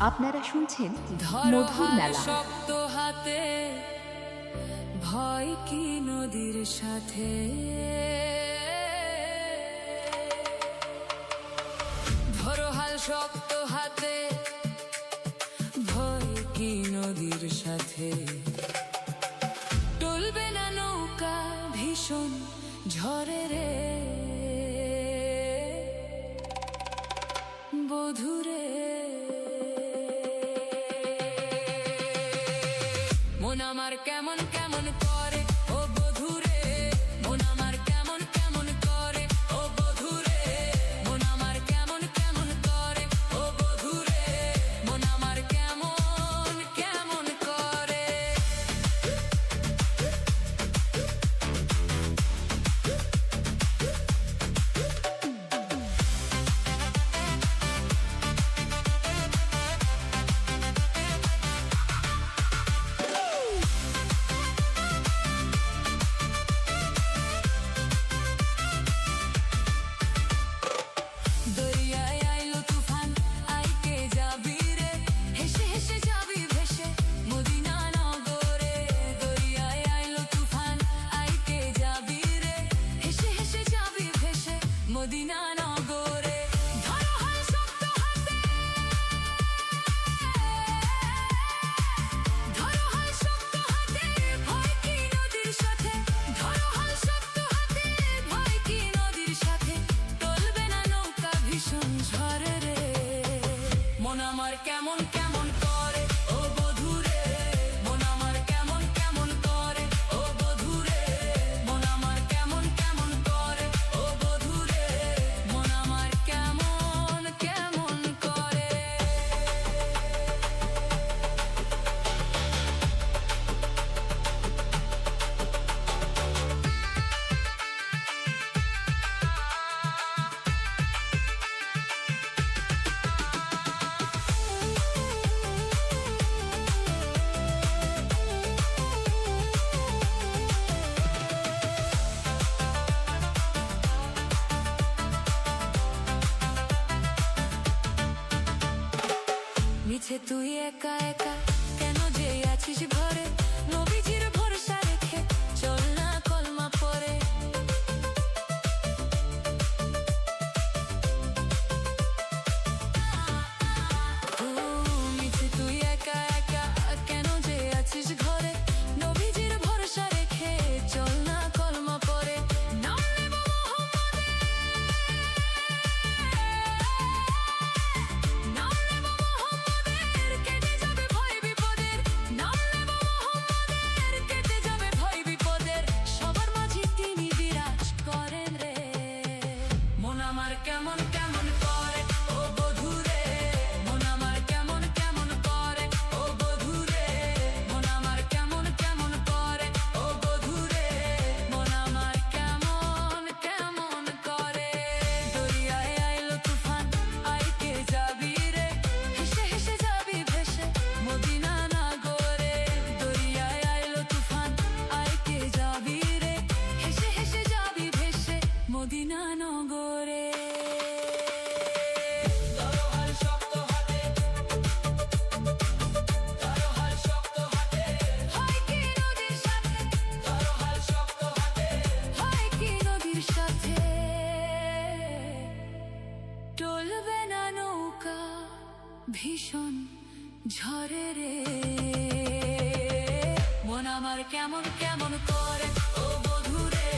আপনারা শুনছেন মধুর মেলা। শক্ত হাতে ভয় কি নদীর সাথে, ধরো হাল শক্ত হাতে ভয় কি নদীর সাথে, টলবে না নৌকা ভীষণ ঝড়ে রে বধুরে। মন আমার কেমন কেমন করে ও বধুরে, মন আমার কেমন কেমন করে ও বধুরে, মন আমার কেমন কেমন করে ও বধুরে, মন আমার কেমন কেমন করে। মন আমার কেমন কেমন করে ও বধুরে, মন আমার কেমন কেমন করে ও বধুরে, মন আমার কেমন কেমন করে ও বধুরে, মন আমার কেমন কেমন করে। মিছে তুই একা একা কেন যে আছিস ঘরে, নবীজির ভরসা রেখে চল না কলমা পরে। মিছে তুই একা একা কেন যে আছিস ঘরে, নবীজির ভরসা রেখে চল না কলমা পরে। নাম নেব কেমন কেমন করে ও বধুরে, মন আমার কেমন কেমন করে ও বধুরে, মন আমার কেমন কেমন করে ও বধুরে, মন আমার কেমন কেমন করে। দরিয়ায় আইলো তুফান আইকে যাবি রে, হেসে হেসে যাবি ভেসে মদিনা নগরে। দরিয়ায় আইলো তুফান আইকে যাবি রে, হেসে হেসে যাবি ভেসে মদিনা নগরে। টলবে না নৌকা ভীষণ ঝড়ে রে, মন আমার কেমন কেমন করে ও বধুরে,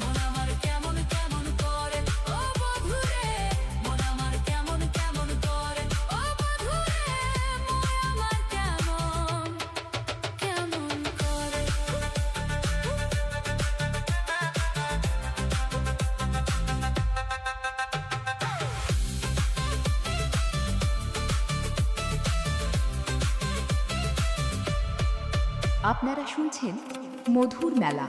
মন আমার কেমন কেমন করে ও বধুরে, মন আমার কেমন কেমন করে ও বধুরে, মন আমার কেমন কেমন করে। আপনারা শুনছেন মধুর মেলা।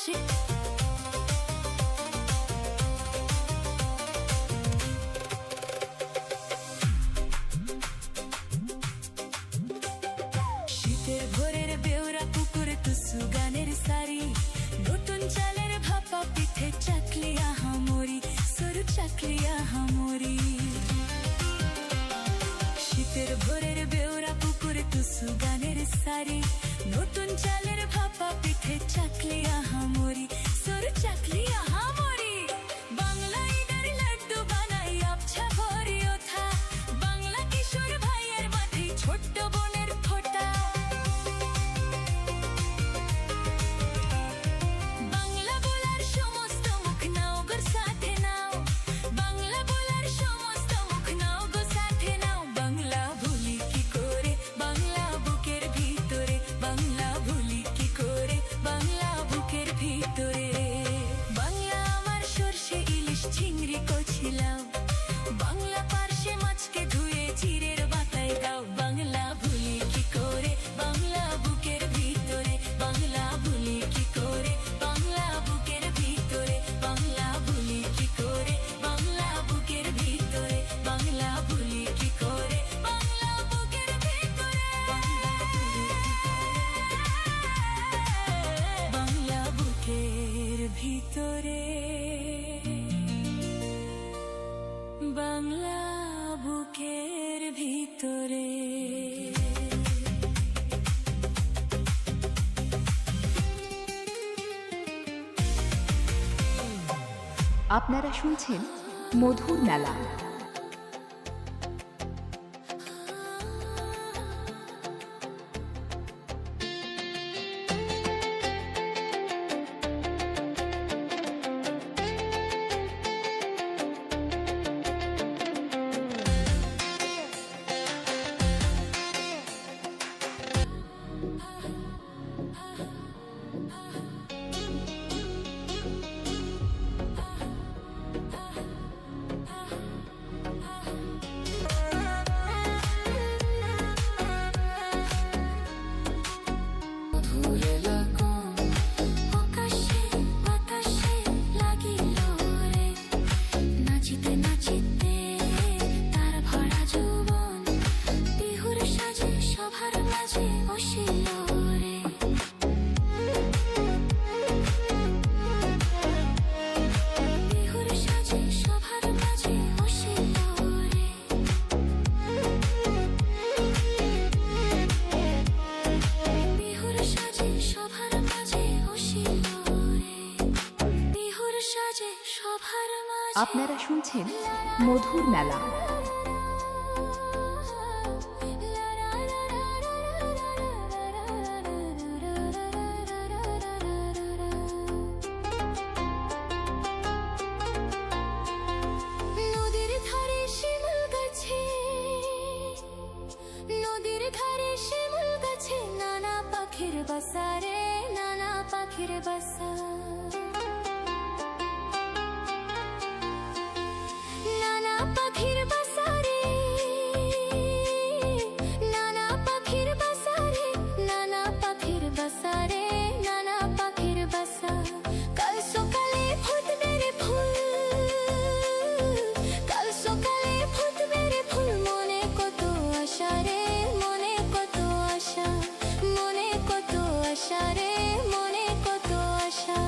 সে শীতের ভোরের বেউরা পুকুরে তুসু গানের সারি নতুন চালের ভাপা পিঠে চাকলিয়া হামরি সরু চাকলিয়া হামরি শীতের ভোরের বেউরা পুকুরে তুসু গানের সারি নতুন চালের ভাপা পিঠে চাকলিয়া হামরি সরু চাকলিয়া হামরি বাংলা ঈদের লাড্ডু বানাই আবছা ভরি ওঠা বাংলা কিশোর ভাইয়ের মাঠে ছোট্ট বোনের ফোঁটা বাংলা বলার সমস্ত মুখ নাও গো সাথে নাও বাংলা বলার সমস্ত মুখ নাও গো সাথে নাও বাংলা ভুলি কি করে বাংলা বুকের ভিতরে বাংলা ভুলি কি করে বাংলা বুকের ভিতরে বাংলা আমার সর্ষে ইলিশ চিংড়ি কছিলাম বাংলা পার্শে মাছকে ধুয়ে চিরের বাতায় দাও বাংলা ভুলি কি করে বাংলা বুকের ভিতরে বাংলা ভুলি কি করে বাংলা বুকের ভিতরে বাংলা ভুলি কি করে বাংলা বুকের ভিতরে বাংলা ভুলি কি করে বাংলা বুকের ভিতরে বাংলা বুকের ভিতরে বাংলা বুকের ভিতরে আপনারা শুনছেন মধুর মেলা। আপনারা শুনছেন মধুর মেলা। বাসারে নানা পাখির বাসা নানা পাখির বাসারে নানা পাখির বাসারে নানা পাখির বাসারে নানা পাখির বাসা কাল সকালে ফুটবে রে ফুল কাল সকালে ফুটবে রে ফুল মনে কত আশা রে মনে কত আশা মনে কত আশা রে মনে কত আশা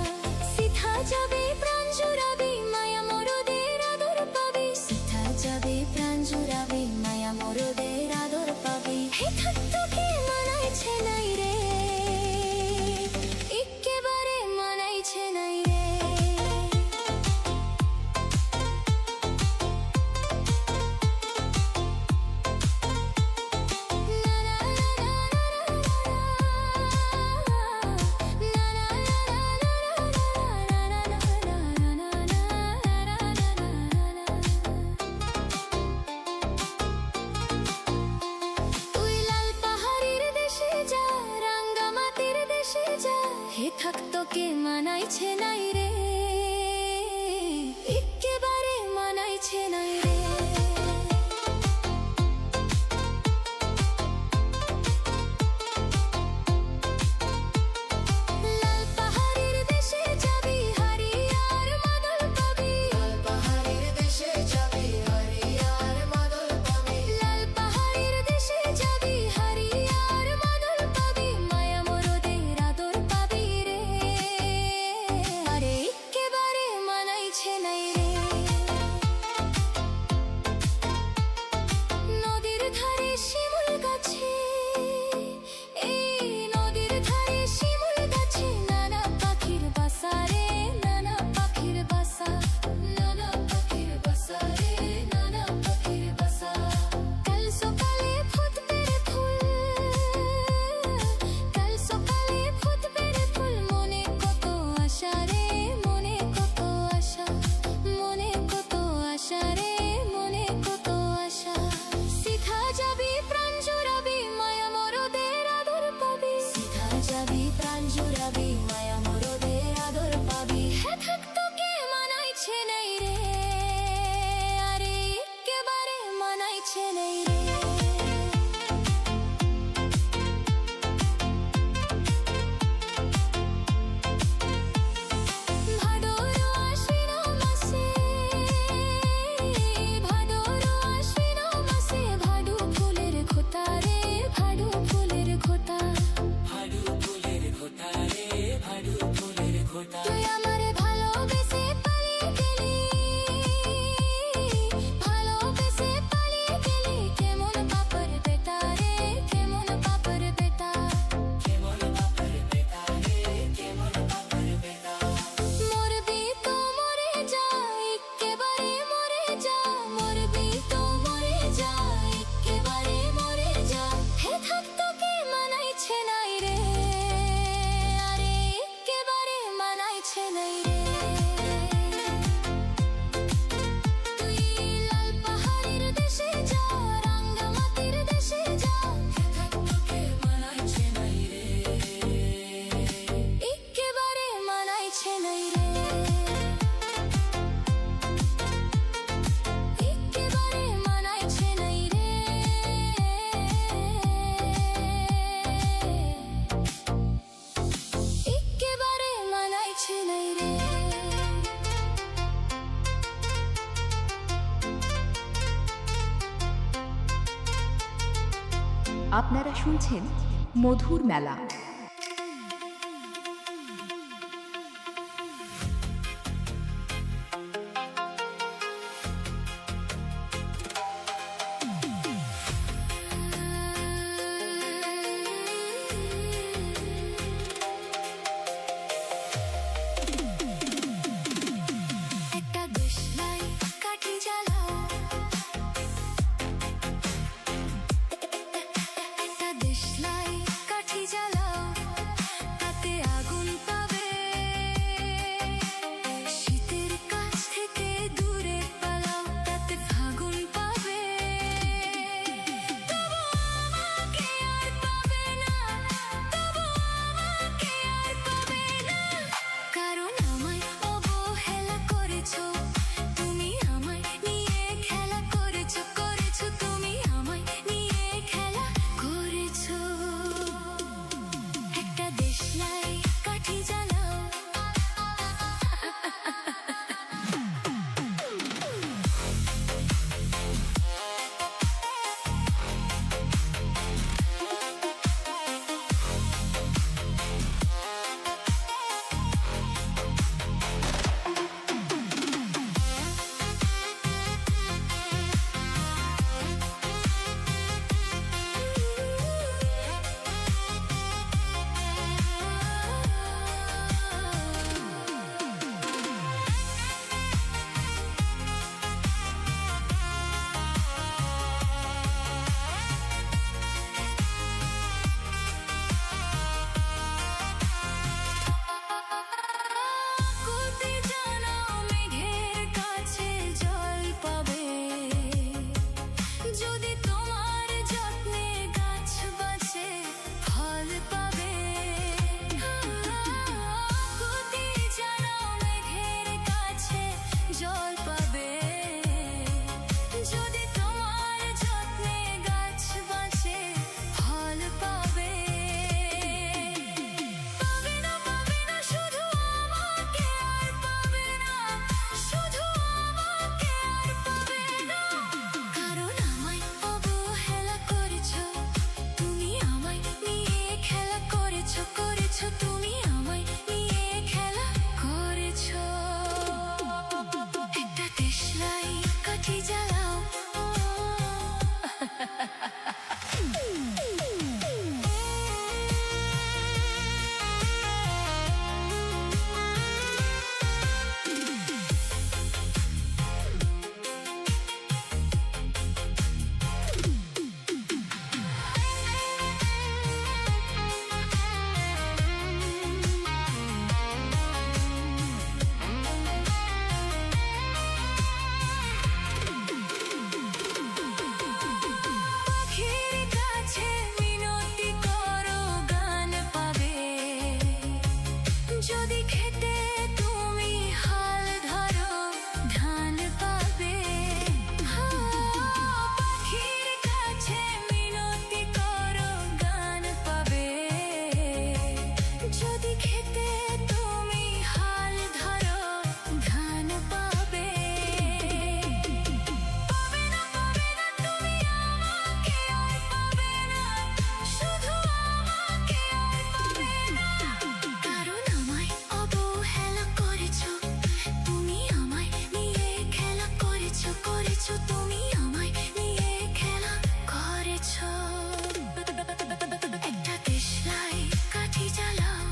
সিথা যাবে প্রাণ জুড়াবে মায়া মরদের আদর পাবে সিথা যাবে প্রাণ জুড়াবে মায়া মরদের আদর পাবে হে তোকে মানাইছে নাই রে একেবারে মানাইছে নাই রে আপনারা শুনছেন মধুর মেলা। একটা দেশলাই কাঠি জ্বালাও, একটা দেশলাই কাঠি জ্বালাও, তাতে আগুন পাবে। শীতের কাছ থেকে দূরে পালাও, তাতে ফাগুন পাবে। তবু আমাকে আর পাবে না, তবু আমাকে আর পাবে না, কারণ আমায় অবহেলা করেছো তুমি, আমায় নিয়ে খেলা করেছো, করেছো তুমি আমায় নিয়ে খেলা করেছো। একটা দেশলাই কাঠি জ্বালাও, কুতি জানাও মেঘের কাছে জল পাবে, যদি তোমার যত্নে গাছ বাঁচে ফল পাবে। কুতি জানাও মেঘের কাছে জল পাবে, যদি তোমার যত্নে গাছ বাঁচে ফল পাবে। পাবে না, পাবে না, শুধু আমাকে আর পাবে না, শুধু আমাকে আর পাবে না, কারণ আমায় অবহেলা করেছো তুমি, আমায় নিয়ে খেলা করেছো, করেছো তুমি আমায় নিয়ে খেলা করেছো। একটা দেশলাই কাঠি জ্বালাও, পাখির কাছে মিনতি করো গান পাবে, যদি খেতে তুমি হাল ধরো ধান পাবে। পাখির কাছে মিনতি করো গান পাবে, যদি খেতে তুমি হাল ধরো ধান পাবে। পাবে না, পাবে না, তুমি আমাকে আর পাবে না, শুধু আমাকে আর পাবে না, কারণ আমায় অবহেলা করেছো তুমি, আমায় নিয়ে খেলা করেছো, করেছো তুমি আমায় নিয়ে খেলা করেছো। একটা দেশলাই কাঠি জ্বালাও,